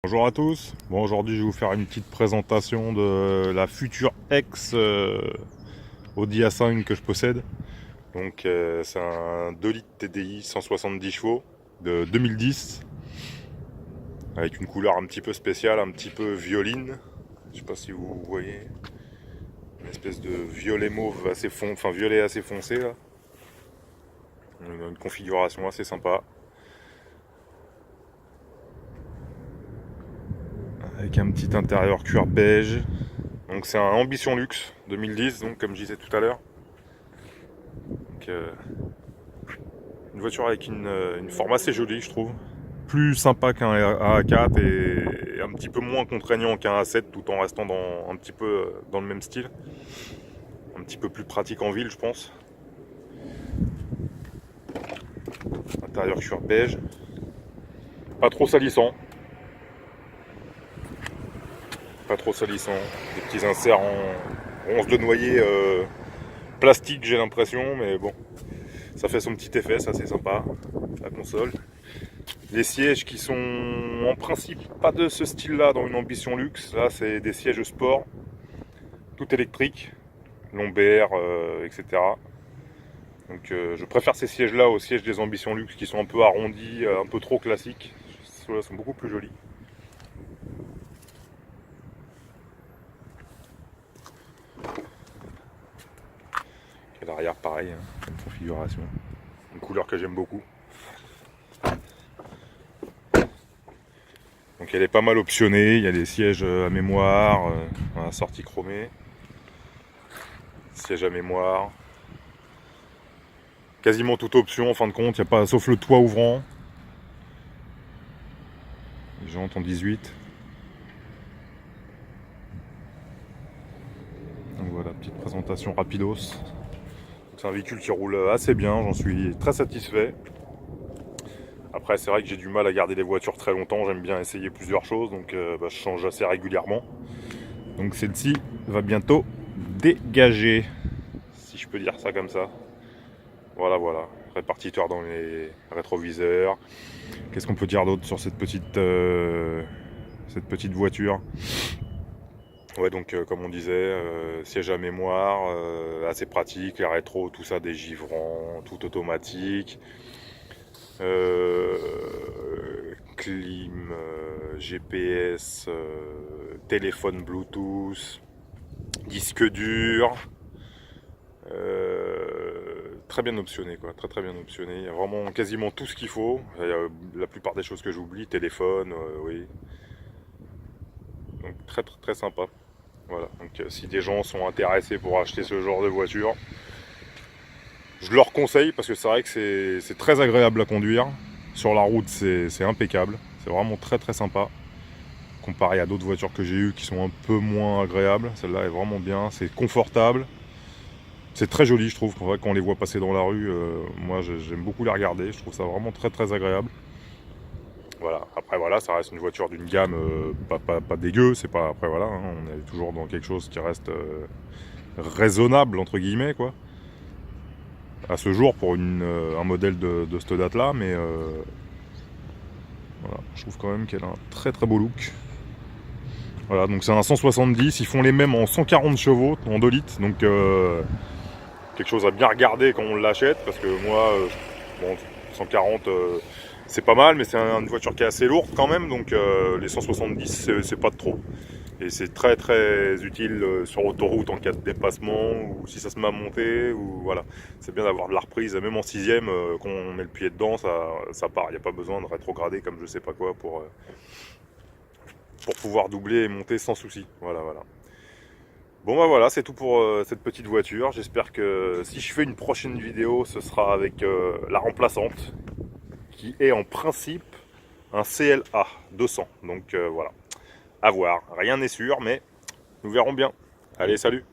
Bonjour à tous. Bon, aujourd'hui je vais vous faire une petite présentation de la future ex Audi A5 que je possède. Donc c'est un 2 litres TDI 170 chevaux de 2010 avec une couleur un petit peu spéciale, un petit peu violine. Je sais pas si vous voyez, une espèce de violet mauve assez enfin violet assez foncé là. Une configuration assez sympa. Avec un petit intérieur cuir beige. Donc c'est un Ambition Luxe 2010, donc comme je disais tout à l'heure. Donc, une voiture avec une forme assez jolie, je trouve. Plus sympa qu'un A4 et un petit peu moins contraignant qu'un A7, tout en restant un petit peu dans le même style. Un petit peu plus pratique en ville, je pense. Intérieur cuir beige. Pas trop salissant. Pas trop salissant. Des petits inserts en ronces de noyer plastique, j'ai l'impression, mais bon. Ça fait son petit effet, ça c'est sympa. La console. Les sièges qui sont en principe pas de ce style là dans une Ambition Luxe. Là c'est des sièges sport, tout électrique, lombaire, etc. Donc je préfère ces sièges là aux sièges des Ambition Luxe qui sont un peu arrondis, un peu trop classiques. Ceux-là sont beaucoup plus jolis. Et l'arrière pareil, hein, même configuration. Une couleur que j'aime beaucoup. Donc elle est pas mal optionnée, il y a des sièges à mémoire, sortie chromée. Siège à mémoire. Quasiment toute option en fin de compte, il n'y a pas sauf le toit ouvrant. Les jantes en 18. Donc voilà, petite présentation rapidos. C'est un véhicule qui roule assez bien, j'en suis très satisfait. Après c'est vrai que j'ai du mal à garder les voitures très longtemps, j'aime bien essayer plusieurs choses, donc je change assez régulièrement. Donc celle-ci va bientôt dégager, si je peux dire ça comme ça. Voilà. Répartiteur dans les rétroviseurs. Qu'est-ce qu'on peut dire d'autre sur cette petite voiture? Ouais, donc comme on disait, siège à mémoire, assez pratique, les rétros, tout ça dégivrant, tout automatique. Clim, GPS, téléphone Bluetooth, disque dur. Très bien optionné, quoi. Très bien optionné. Il y a vraiment quasiment tout ce qu'il faut. Il y a la plupart des choses que j'oublie, téléphone, oui. Donc très sympa. Voilà. Donc si des gens sont intéressés pour acheter ce genre de voiture, je leur conseille parce que c'est vrai que c'est très agréable à conduire. Sur la route, c'est impeccable. C'est vraiment très sympa. Comparé à d'autres voitures que j'ai eues qui sont un peu moins agréables. Celle-là est vraiment bien. C'est confortable. C'est très joli, je trouve. En vrai, quand on les voit passer dans la rue, moi j'aime beaucoup les regarder. Je trouve ça vraiment très agréable. Voilà. Après voilà, ça reste une voiture d'une gamme pas dégueu. C'est pas après voilà, hein, on est toujours dans quelque chose qui reste raisonnable entre guillemets quoi. À ce jour pour un modèle de cette date là, mais voilà, je trouve quand même qu'elle a un très beau look. Voilà, donc c'est un 170. Ils font les mêmes en 140 chevaux en 2 litres, donc quelque chose à bien regarder quand on l'achète parce que moi bon 140 c'est pas mal mais c'est une voiture qui est assez lourde quand même donc les 170 c'est pas de trop et c'est très utile sur autoroute en cas de dépassement ou si ça se met à monter ou voilà, c'est bien d'avoir de la reprise même en 6ème quand on met le pied dedans ça part, il n'y a pas besoin de rétrograder comme je sais pas quoi pour pouvoir doubler et monter sans souci. Voilà. Bon bah voilà, c'est tout pour cette petite voiture. J'espère que si je fais une prochaine vidéo, ce sera avec la remplaçante, qui est en principe un CLA 200. Donc voilà, à voir. Rien n'est sûr, mais nous verrons bien. Allez, salut!